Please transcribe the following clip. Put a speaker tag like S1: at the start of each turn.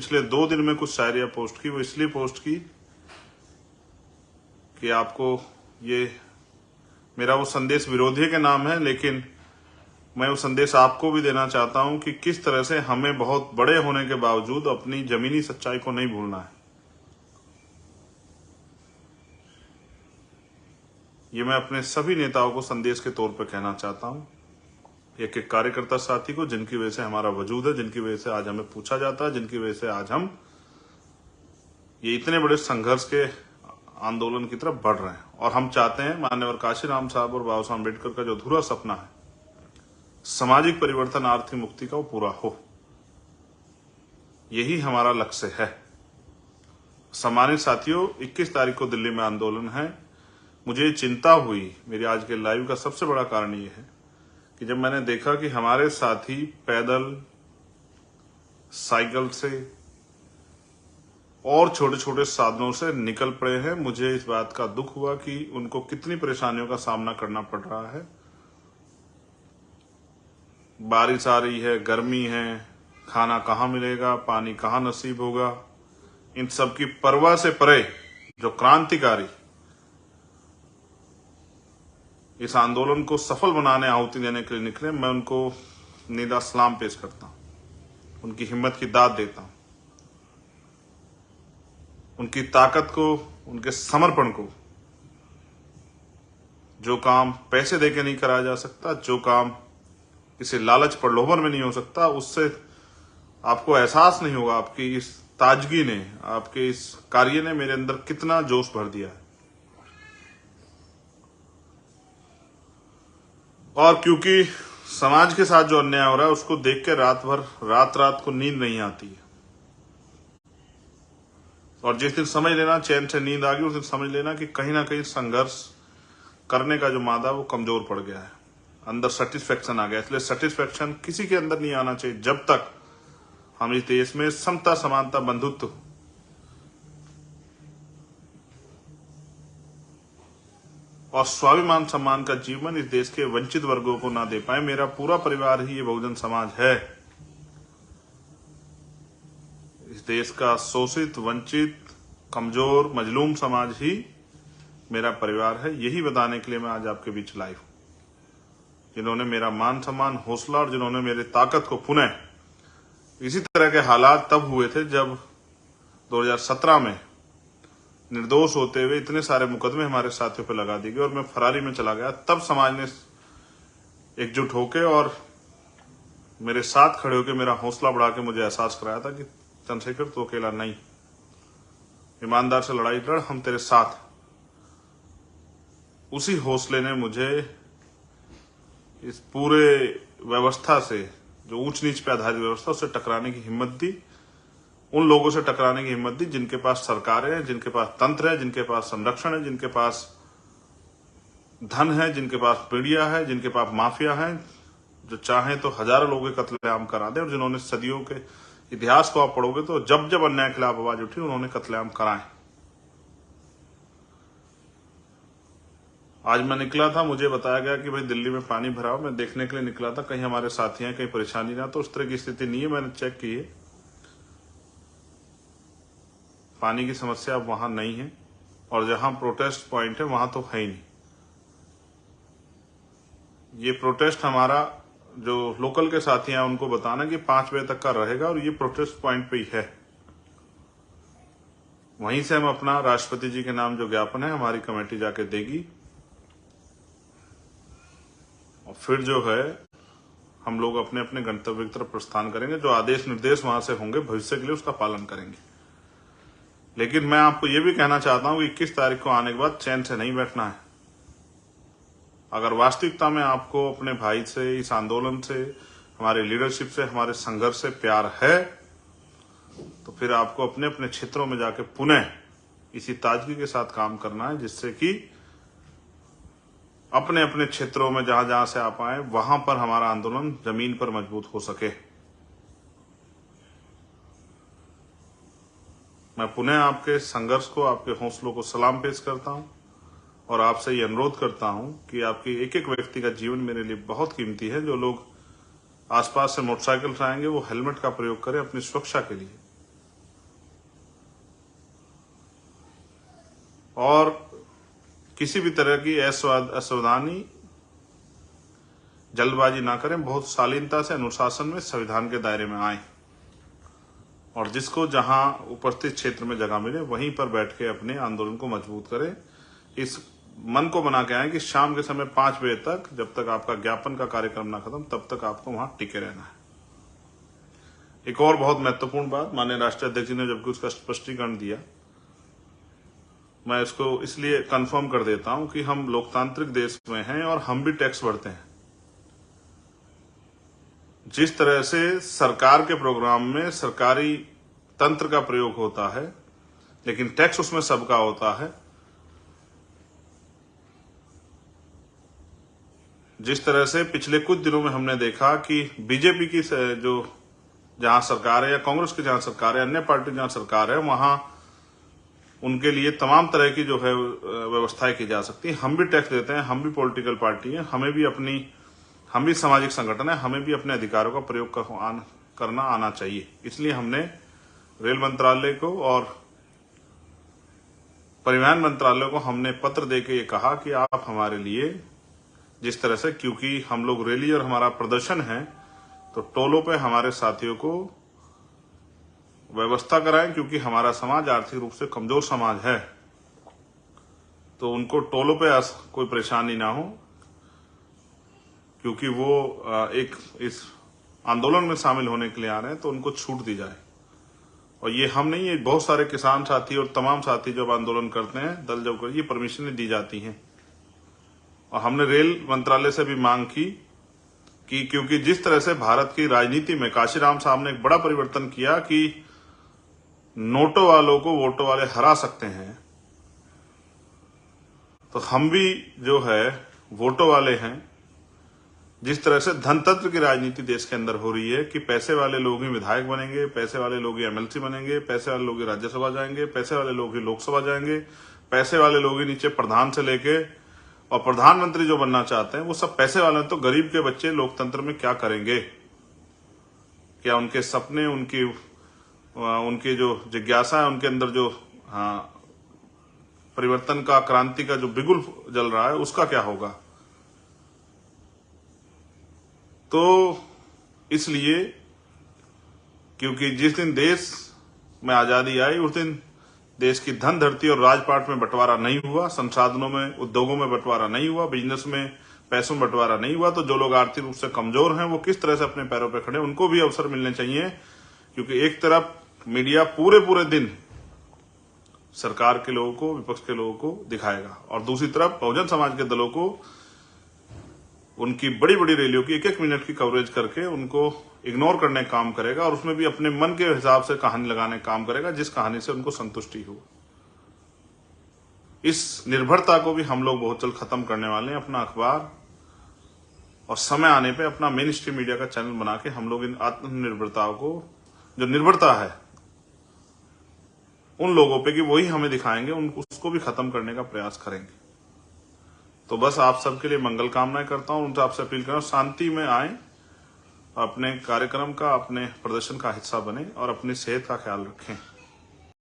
S1: पिछले 2 दिन में कुछ शायरियां पोस्ट की, वो इसलिए पोस्ट की कि आपको ये मेरा वो संदेश विरोधी के नाम है, लेकिन मैं वो संदेश आपको भी देना चाहता हूं कि किस तरह से हमें बहुत बड़े होने के बावजूद अपनी जमीनी सच्चाई को नहीं भूलना है। ये मैं अपने सभी नेताओं को संदेश के तौर पर कहना चाहता हूं, एक एक कार्यकर्ता साथी को, जिनकी वजह से हमारा वजूद है, जिनकी वजह से आज हमें पूछा जाता है, जिनकी वजह से आज हम ये इतने बड़े संघर्ष के आंदोलन की तरफ बढ़ रहे हैं। और हम चाहते हैं माननीय काशीराम साहब और बाबा साहब अम्बेडकर का जो अधूरा सपना है सामाजिक परिवर्तन, आर्थिक मुक्ति का, वो पूरा हो। यही हमारा लक्ष्य है। सम्मानित साथियों, 21 तारीख को दिल्ली में आंदोलन है। मुझे चिंता हुई, मेरी आज के लाइव का सबसे बड़ा कारण ये है कि जब मैंने देखा कि हमारे साथी पैदल, साइकिल से और छोटे छोटे साधनों से निकल पड़े हैं, मुझे इस बात का दुख हुआ कि उनको कितनी परेशानियों का सामना करना पड़ रहा है। बारिश आ रही है, गर्मी है, खाना कहाँ मिलेगा, पानी कहाँ नसीब होगा, इन सब की परवाह से परे जो क्रांतिकारी इस आंदोलन को सफल बनाने, आहुति देने के लिए निकले, मैं उनको निदा सलाम पेश करता हूं, उनकी हिम्मत की दाद देता हूं, उनकी ताकत को, उनके समर्पण को। जो काम पैसे देके नहीं कराया जा सकता, जो काम किसी लालच प्रलोभन में नहीं हो सकता, उससे आपको एहसास नहीं होगा। आपकी इस ताजगी ने, आपके इस कार्य ने मेरे अंदर कितना जोश भर दिया है। और क्योंकि समाज के साथ जो अन्याय हो रहा है उसको देख के रात रात को नींद नहीं आती है। और जिस दिन समझ लेना चैन से नींद आ गई, उस दिन समझ लेना कि कहीं ना कहीं संघर्ष करने का जो मादा वो कमजोर पड़ गया है, अंदर सेटिस्फेक्शन आ गया। इसलिए सेटिस्फेक्शन किसी के अंदर नहीं आना चाहिए जब तक हम इस देश में समता, समानता, बंधुत्व और स्वाभिमान सम्मान का जीवन इस देश के वंचित वर्गों को ना दे पाए। मेरा पूरा परिवार ही ये बहुजन समाज है। इस देश का शोषित, वंचित, कमजोर, मजलूम समाज ही मेरा परिवार है। यही बताने के लिए मैं आज आपके बीच लाइव हूं। जिन्होंने मेरा मान सम्मान, हौसला और जिन्होंने मेरी ताकत को पुनः, इसी तरह के हालात तब हुए थे जब 2017 में निर्दोष होते हुए इतने सारे मुकदमे हमारे साथियों पर लगा दिए गए और मैं फरारी में चला गया। तब समाज ने एकजुट होकर और मेरे साथ खड़े होकर मेरा हौसला बढ़ा के मुझे एहसास कराया था कि चंद्रशेखर तो अकेला नहीं, ईमानदार से लड़ाई लड़, हम तेरे साथ। उसी हौसले ने मुझे इस पूरे व्यवस्था से, जो ऊंच नीच पे आधारित व्यवस्था, उससे टकराने की हिम्मत दी। उन लोगों से टकराने की हिम्मत दी जिनके पास सरकारें हैं, जिनके पास तंत्र है, जिनके पास संरक्षण है, जिनके पास धन है, जिनके पास मीडिया है, जिनके पास माफिया है, जो चाहें तो हजारों लोगों के कत्लेआम करा दे। और जिन्होंने सदियों के इतिहास को आप पढ़ोगे तो जब जब अन्याय के खिलाफ आवाज उठी उन्होंने कत्लेआम कराए। आज मैं निकला था, मुझे बताया गया कि भाई दिल्ली में पानी भरा हो। मैं देखने के लिए निकला था कहीं हमारे साथी हैं, कहीं परेशानी ना। तो उस तरह की स्थिति नहीं है, मैंने चेक की है, पानी की समस्या अब वहां नहीं है। और जहां प्रोटेस्ट पॉइंट है वहां तो है ही नहीं। ये प्रोटेस्ट हमारा जो लोकल के साथी हैं उनको बताना कि 5 बजे तक का रहेगा और ये प्रोटेस्ट पॉइंट पे ही है। वहीं से हम अपना राष्ट्रपति जी के नाम जो ज्ञापन है हमारी कमेटी जाके देगी और फिर जो है हम लोग अपने अपने गंतव्य की तरफ प्रस्थान करेंगे। जो आदेश निर्देश वहां से होंगे भविष्य के लिए उसका पालन करेंगे। लेकिन मैं आपको यह भी कहना चाहता हूं कि 21 तारीख को आने के बाद चैन से नहीं बैठना है। अगर वास्तविकता में आपको अपने भाई से, इस आंदोलन से, हमारे लीडरशिप से, हमारे संघर्ष से प्यार है तो फिर आपको अपने अपने क्षेत्रों में जाके पुनः इसी ताजगी के साथ काम करना है, जिससे कि अपने अपने क्षेत्रों में जहां जहां से आप आए वहां पर हमारा आंदोलन जमीन पर मजबूत हो सके। मैं पुनः आपके संघर्ष को, आपके हौसलों को सलाम पेश करता हूं और आपसे ये अनुरोध करता हूं कि आपकी एक एक व्यक्ति का जीवन मेरे लिए बहुत कीमती है। जो लोग आसपास से मोटरसाइकिल से आएंगे वो हेलमेट का प्रयोग करें अपनी सुरक्षा के लिए। और किसी भी तरह की असावधानी, जल्दबाजी ना करें, बहुत शालीनता से अनुशासन में संविधान के दायरे में आए और जिसको जहां उपस्थित क्षेत्र में जगह मिले वहीं पर बैठ के अपने आंदोलन को मजबूत करें। इस मन को बना के आए कि शाम के समय 5 बजे तक, जब तक आपका ज्ञापन का कार्यक्रम ना खत्म, तब तक आपको वहां टिके रहना है। एक और बहुत महत्वपूर्ण बात, माननीय राष्ट्रीय अध्यक्ष जी ने जबकि उसका स्पष्टीकरण दिया, मैं इसको इसलिए कंफर्म कर देता हूं कि हम लोकतांत्रिक देश में हैं और हम भी टैक्स भरते हैं। जिस तरह से सरकार के प्रोग्राम में सरकारी तंत्र का प्रयोग होता है, लेकिन टैक्स उसमें सबका होता है। जिस तरह से पिछले कुछ दिनों में हमने देखा कि बीजेपी की जो जहां सरकार है या कांग्रेस की जहां सरकार है, अन्य पार्टी जहां सरकार है, वहां उनके लिए तमाम तरह की जो है व्यवस्थाएं की जा सकती है। हम भी टैक्स देते हैं, हम भी पॉलिटिकल पार्टी हैं, हम भी सामाजिक संगठन है, हमें भी अपने अधिकारों का प्रयोग करना आना चाहिए। इसलिए हमने रेल मंत्रालय को और परिवहन मंत्रालय को हमने पत्र देके ये कहा कि आप हमारे लिए जिस तरह से, क्योंकि हम लोग रैली और हमारा प्रदर्शन है, तो टोलों पे हमारे साथियों को व्यवस्था कराएं, क्योंकि हमारा समाज आर्थिक रूप से कमजोर समाज है, तो उनको टोलों पे कोई परेशानी ना हो, क्योंकि वो एक इस आंदोलन में शामिल होने के लिए आ रहे हैं, तो उनको छूट दी जाए। और ये हम नहीं, ये बहुत सारे किसान साथी और तमाम साथी जब आंदोलन करते हैं दल जब कर, ये परमिशनें दी जाती हैं। और हमने रेल मंत्रालय से भी मांग की कि क्योंकि जिस तरह से भारत की राजनीति में काशीराम साहब ने एक बड़ा परिवर्तन किया कि नोटों वालों को वोटों वाले हरा सकते हैं, तो हम भी जो है वोटों वाले हैं। जिस तरह से धनतंत्र की राजनीति देश के अंदर हो रही है कि पैसे वाले लोग ही विधायक बनेंगे, पैसे वाले लोग ही एमएलसी बनेंगे, पैसे वाले लोग ही राज्यसभा जाएंगे, पैसे वाले लोग ही लोकसभा जाएंगे, पैसे वाले लोग ही नीचे प्रधान से लेके और प्रधानमंत्री जो बनना चाहते हैं वो सब पैसे वाले हैं। तो गरीब के बच्चे लोकतंत्र में क्या करेंगे? क्या उनके सपने, उनकी जो जिज्ञासा है, उनके अंदर जो परिवर्तन का, क्रांति का जो बिगुल जल रहा है, उसका क्या होगा? तो इसलिए, क्योंकि जिस दिन देश में आजादी आई उस दिन देश की धन, धरती और राजपाट में बंटवारा नहीं हुआ, संसाधनों में, उद्योगों में बंटवारा नहीं हुआ, बिजनेस में, पैसों में बंटवारा नहीं हुआ। तो जो लोग आर्थिक रूप से कमजोर हैं वो किस तरह से अपने पैरों पर खड़े, उनको भी अवसर मिलने चाहिए। क्योंकि एक तरफ मीडिया पूरे दिन सरकार के लोगों को, विपक्ष के लोगों को दिखाएगा और दूसरी तरफ बहुजन समाज के दलों को उनकी बड़ी बड़ी रैलियों की 1-1 मिनट की कवरेज करके उनको इग्नोर करने का काम करेगा और उसमें भी अपने मन के हिसाब से कहानी लगाने का काम करेगा, जिस कहानी से उनको संतुष्टि हो। इस निर्भरता को भी हम लोग बहुत जल्द खत्म करने वाले हैं। अपना अखबार और समय आने पे अपना मेन स्ट्रीम मीडिया का चैनल बना के हम लोग इन आत्मनिर्भरताओं को, जो निर्भरता है उन लोगों पे कि वही हमें दिखाएंगे, उसको भी खत्म करने का प्रयास करेंगे। तो बस आप सबके लिए मंगल कामनाएं करता हूं, उनसे आपसे अपील कर रहा हूं, शांति में आए, अपने कार्यक्रम का, अपने प्रदर्शन का हिस्सा बने और अपनी सेहत का ख्याल रखें।